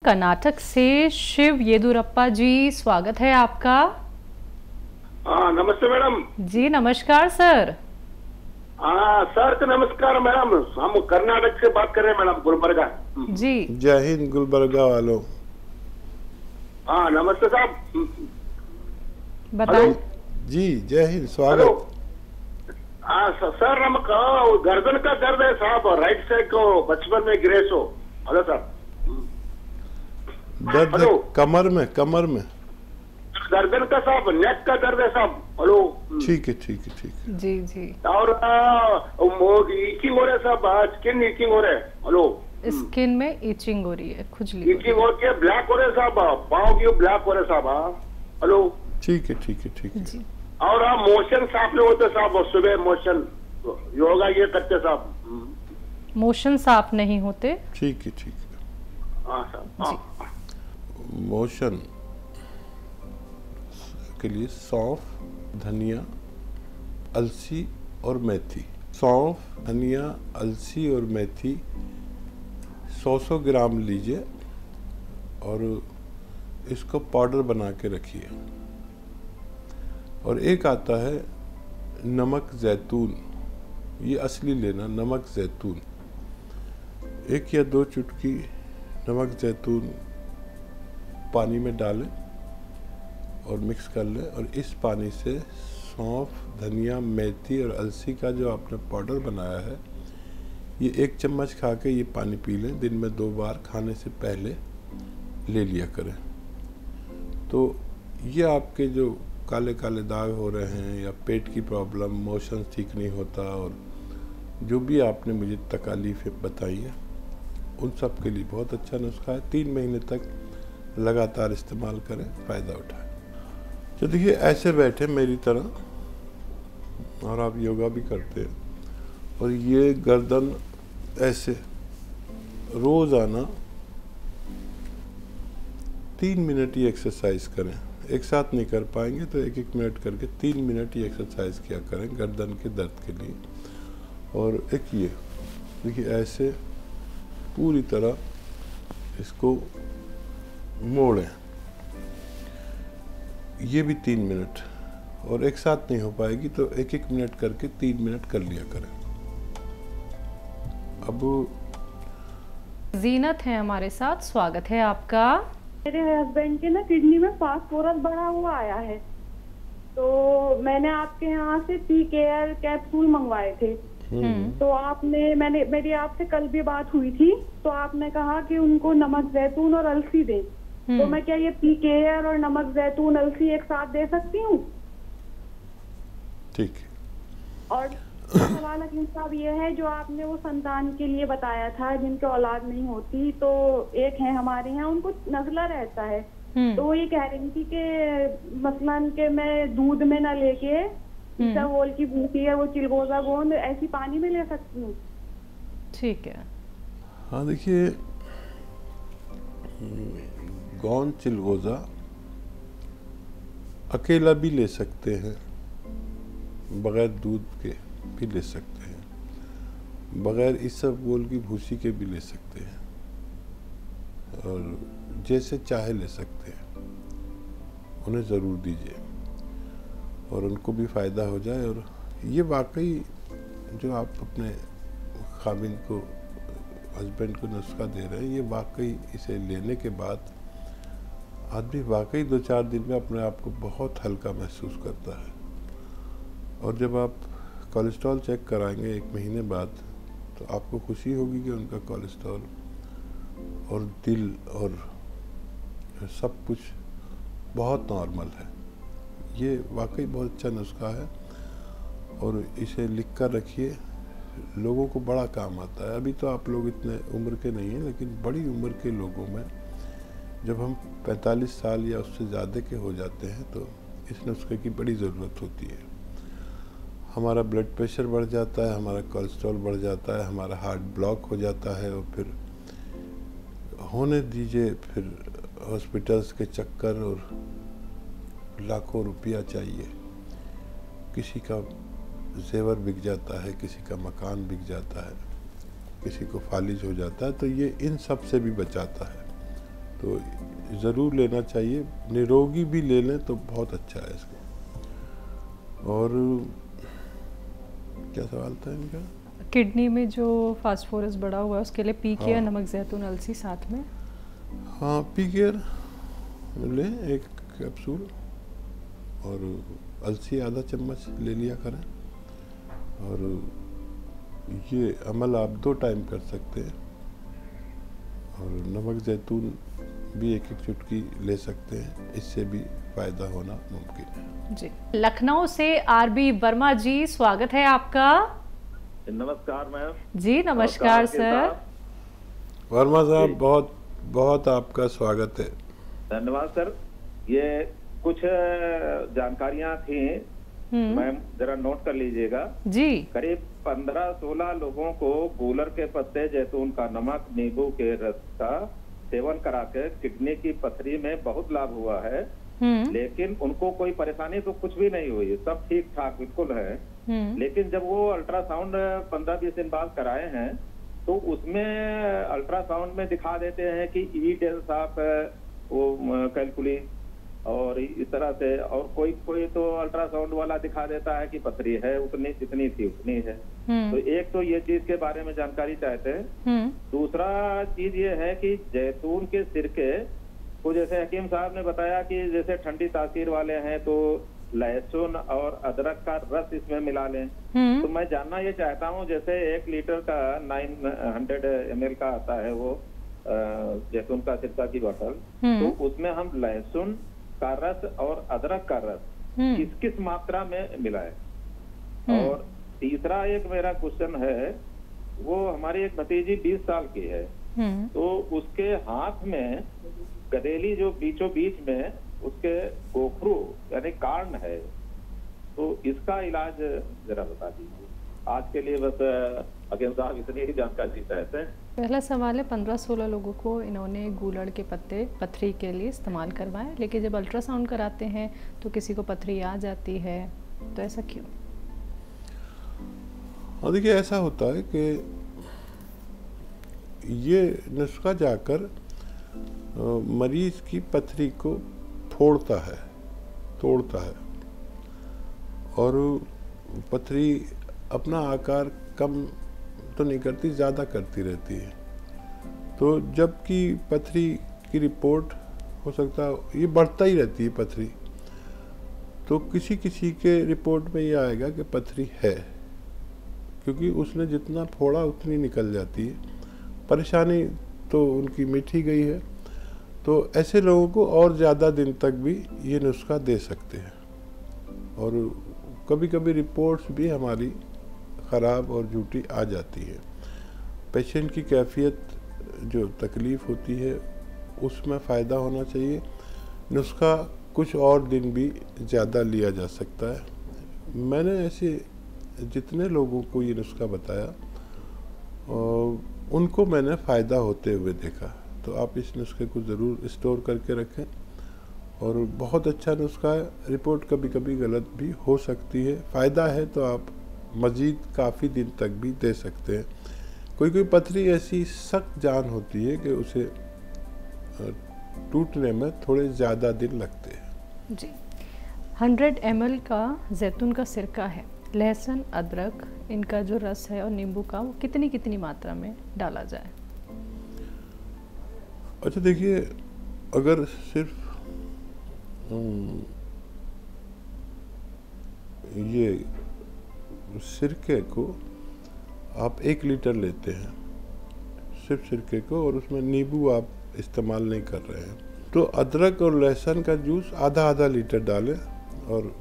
कर्नाटक से शिव येदुरप्पा जी, स्वागत है आपका। हाँ नमस्ते मैडम जी नमस्कार सर। हाँ सर तो नमस्कार मैडम, हम कर्नाटक से बात कर रहे हैं मैडम, गुलबर्गा। जी जय हिंद गुलबर्गा वालों। हाँ नमस्ते साहब। बताएं। जी जय हिंद, हेलो। स्वागत। हाँ सर नमक गर्दन का दर्द है साहब, राइट साइड को बचपन में गिरे सो। Hello sir. दर्द है हेलो। कमर में। गर्दन का साहब, नेक का दर्द है साहब। हेलो। ठीक है ठीक है ठीक है। जी जी। और ईचिंग हो रहा है साहब, स्किन ईचिंग हो रहा है। हेलो। स्किन में इचिंग हो रही है, खुजली हो रही ईचिंग हो के ब्लैक हो रहे साहब, पाँव की ब्लैक हो रहे साहब। हेलो। ठीक है ठीक है ठीक है। है। जी और आप मोशन साफ नहीं होते साहब, सुबह मोशन योगा ये करते साहब। मोशन साफ नहीं होते। ठीक है ठीक है। हाँ साहब। हाँ। मोशन के लिए सौंफ, धनिया, अलसी और मेथी। सौंफ, धनिया, अलसी और मेथी 100 ग्राम लीजिए और इसको पाउडर बना के रखिए। और एक आता है नमक जैतून, ये असली लेना, नमक जैतून। 1 या 2 चुटकी नमक जैतून पानी में डालें और मिक्स कर लें। और इस पानी से सौंफ, धनिया, मेथी और अलसी का जो आपने पाउडर बनाया है, ये 1 चम्मच खा के ये पानी पी लें। दिन में 2 बार खाने से पहले ले लिया करें। तो ये आपके जो काले काले दाग हो रहे हैं या पेट की प्रॉब्लम, मोशन ठीक नहीं होता और जो भी आपने मुझे तकलीफ़ें बताई हैं, उन सब के लिए बहुत अच्छा नुस्खा है। 3 महीने तक लगातार इस्तेमाल करें, फ़ायदा उठाएं। तो देखिए ऐसे बैठे मेरी तरह, और आप योगा भी करते हैं, और ये गर्दन ऐसे रोज़ाना 3 मिनट ही एक्सरसाइज करें। एक साथ नहीं कर पाएंगे तो 1-1 मिनट करके 3 मिनट ही एक्सरसाइज किया करें गर्दन के दर्द के लिए। और एक ये देखिए ऐसे पूरी तरह इसको मोड़ें, ये भी 3 मिनट। और एक साथ नहीं हो पाएगी तो 1-1 मिनट करके 3 मिनट कर लिया करें। अब जीनत है हमारे साथ, स्वागत है आपका। मेरे हस्बैंड के ना किडनी में फास्फोरस बढ़ा हुआ आया है, तो मैंने आपके यहाँ से पी केयर कैप्सूल मंगवाए थे। तो मेरी आपसे कल भी बात हुई थी, तो आपने कहा कि उनको नमक जैतून और अलसी दें। तो मैं क्या ये पी केयर और नमक जैतून अलसी एक साथ दे सकती हूँ? ठीक है। और सवाल हकीम साहब ये है, जो आपने वो संतान के लिए बताया था जिनके औलाद नहीं होती, तो एक है हमारे यहाँ, उनको नजला रहता है। तो वो ये कह रही थी कि मसलन के मैं दूध में ना लेके इसबगोल की बूटी है, वो चिलगोजा गोंद ऐसी पानी में ले सकती हूँ? ठीक है। हाँ देखिए, गोंद चिलगोजा अकेला भी ले सकते हैं, बगैर दूध के भी ले सकते हैं, बगैर इसबगोल की भूसी के भी ले सकते हैं, और जैसे चाहे ले सकते हैं। उन्हें ज़रूर दीजिए और उनको भी फ़ायदा हो जाए। और ये वाकई जो आप अपने खाविन को, हस्बैंड को नुस्खा दे रहे हैं, ये वाकई इसे लेने के बाद आदमी वाकई 2-4 दिन में अपने आप को बहुत हल्का महसूस करता है। और जब आप कोलेस्ट्रॉल चेक कराएंगे 1 महीने बाद, तो आपको खुशी होगी कि उनका कोलेस्ट्रॉल और दिल और सब कुछ बहुत नॉर्मल है। ये वाकई बहुत अच्छा नुस्खा है और इसे लिख कर रखिए, लोगों को बड़ा काम आता है। अभी तो आप लोग इतने उम्र के नहीं हैं, लेकिन बड़ी उम्र के लोगों में जब हम 45 साल या उससे ज़्यादा के हो जाते हैं, तो इस नुस्खे की बड़ी ज़रूरत होती है। हमारा ब्लड प्रेशर बढ़ जाता है, हमारा कोलेस्ट्रॉल बढ़ जाता है, हमारा हार्ट ब्लॉक हो जाता है, और फिर होने दीजिए, फिर हॉस्पिटल्स के चक्कर और लाखों रुपया चाहिए। किसी का जेवर बिक जाता है, किसी का मकान बिक जाता है, किसी को फालिज हो जाता है। तो ये इन सब से भी बचाता है। तो ज़रूर लेना चाहिए। निरोगी भी ले लें तो बहुत अच्छा है इसको। और क्या सवाल था इनका? किडनी में जो फास्फोरस बढ़ा हुआ है उसके लिए पी केयर, नमक जैतून, अलसी साथ में। हाँ, पी केयर लें 1 कैप्सूल और अलसी आधा चम्मच ले लिया करें। और ये अमल आप 2 टाइम कर सकते हैं। और नमक जैतून भी 1-1 चुटकी ले सकते हैं, इससे भी फायदा होना मुमकिन है। जी, लखनऊ से आरबी वर्मा जी, स्वागत है आपका। नमस्कार मैम। जी नमस्कार सर। वर्मा साहब, बहुत बहुत आपका स्वागत है। धन्यवाद सर। ये कुछ जानकारियां थी, मैम जरा नोट कर लीजिएगा। जी। करीब 15-16 लोगों को गूलर के पत्ते, जैतून का नमक, नींबू के रस का सेवन करा के किडनी की पथरी में बहुत लाभ हुआ है। लेकिन उनको कोई परेशानी तो कुछ भी नहीं हुई, सब ठीक ठाक बिल्कुल है। लेकिन जब वो अल्ट्रासाउंड 15-20 दिन बाद कराए हैं तो उसमें अल्ट्रासाउंड में दिखा देते हैं कि ई डेल्स ऑफ वो कैलकुली और इस तरह से, और कोई तो अल्ट्रासाउंड वाला दिखा देता है कि पथरी है उतनी जितनी थी उतनी है। तो एक तो ये चीज के बारे में जानकारी चाहते हैं। दूसरा चीज ये है कि जैतून के सिरके को, जैसे हकीम साहब ने बताया कि जैसे ठंडी तासीर वाले हैं तो लहसुन और अदरक का रस इसमें मिला लें। तो मैं जानना ये चाहता हूँ, जैसे 1 लीटर का 900 ml का आता है वो जैतून का सिरका की बोतल, तो उसमें हम लहसुन का रस और अदरक का रस किस किस मात्रा में मिलाएं? और तीसरा एक मेरा क्वेश्चन है, वो हमारी एक भतीजी 20 साल की है, तो उसके हाथ में गदेली जो बीचों बीच में उसके गोखरू यानी कार्न है, तो इसका इलाज जरा बता दीजिए। आज के लिए बस हकीम साहब इतनी ही जानकारी चाहते हैं। पहला सवाल है, 15-16 लोगों को इन्होंने गूलड़ के पत्ते पथरी के लिए इस्तेमाल करवाए, लेकिन जब अल्ट्रासाउंड कराते हैं तो किसी को पथरी आ जाती है, तो ऐसा क्यों? और देखिए, ऐसा होता है कि ये नुस्खा जाकर मरीज की पथरी को फोड़ता है, तोड़ता है, और पथरी अपना आकार कम तो नहीं करती, ज़्यादा करती रहती है। तो जबकि पथरी की रिपोर्ट हो सकता है ये बढ़ता ही रहती है पथरी, तो किसी किसी के रिपोर्ट में ये आएगा कि पथरी है, क्योंकि उसने जितना फोड़ा उतनी निकल जाती है, परेशानी तो उनकी मिट ही गई है। तो ऐसे लोगों को और ज़्यादा दिन तक भी ये नुस्खा दे सकते हैं। और कभी कभी रिपोर्ट्स भी हमारी ख़राब और झूठी आ जाती है। पेशेंट की कैफियत जो तकलीफ़ होती है उसमें फ़ायदा होना चाहिए। नुस्खा कुछ और दिन भी ज़्यादा लिया जा सकता है। मैंने ऐसे जितने लोगों को ये नुस्खा बताया उनको मैंने फ़ायदा होते हुए देखा। तो आप इस नुस्खे को ज़रूर स्टोर करके रखें, और बहुत अच्छा नुस्खा है। रिपोर्ट कभी कभी गलत भी हो सकती है, फ़ायदा है तो आप मज़ीद काफ़ी दिन तक भी दे सकते हैं। कोई पथरी ऐसी सख्त जान होती है कि उसे टूटने में थोड़े ज़्यादा दिन लगते हैं। जी। 100 ml का जैतून का सिरका है, लहसुन, अदरक, इनका जो रस है और नींबू का, वो कितनी कितनी मात्रा में डाला जाए? अच्छा, देखिए, अगर सिर्फ ये सिरके को आप 1 लीटर लेते हैं, सिर्फ सिरके को, और उसमें नींबू आप इस्तेमाल नहीं कर रहे हैं, तो अदरक और लहसुन का जूस आधा लीटर डालें, और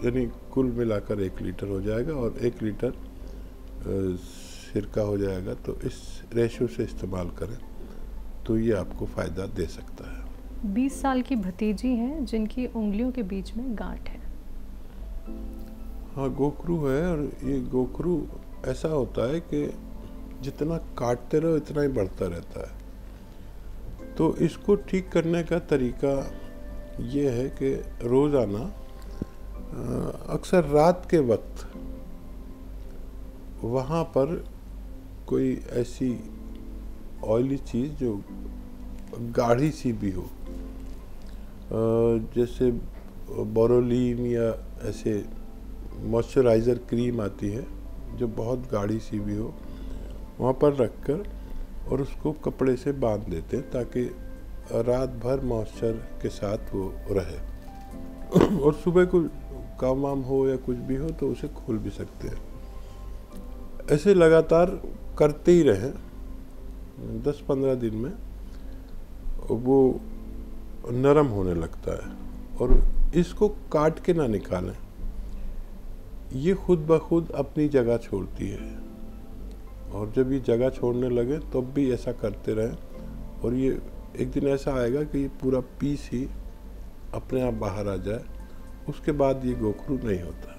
यानी कुल मिलाकर 1 लीटर हो जाएगा, और 1 लीटर सिरका हो जाएगा। तो इस रेशो से इस्तेमाल करें तो ये आपको फ़ायदा दे सकता है। 20 साल की भतीजी हैं जिनकी उंगलियों के बीच में गांठ है। हाँ, गोखरू है, और ये गोखरू ऐसा होता है कि जितना काटते रहो इतना ही बढ़ता रहता है। तो इसको ठीक करने का तरीका ये है कि रोज़ाना अक्सर रात के वक्त वहाँ पर कोई ऐसी ऑयली चीज़ जो गाढ़ी सी भी हो, जैसे बोरोलिन या ऐसे मॉइस्चराइज़र क्रीम आती है जो बहुत गाढ़ी सी भी हो, वहाँ पर रखकर और उसको कपड़े से बांध देते हैं ताकि रात भर मॉइस्चर के साथ वो रहे और सुबह को काम वाम हो या कुछ भी हो तो उसे खोल भी सकते हैं। ऐसे लगातार करते ही रहें, 10-15 दिन में वो नरम होने लगता है। और इसको काट के ना निकालें, ये खुद ब खुद अपनी जगह छोड़ती है और जब ये जगह छोड़ने लगे तब भी ऐसा करते रहें और ये एक दिन ऐसा आएगा कि ये पूरा पीस ही अपने आप बाहर आ जाए, उसके बाद ये गोखरू नहीं होता।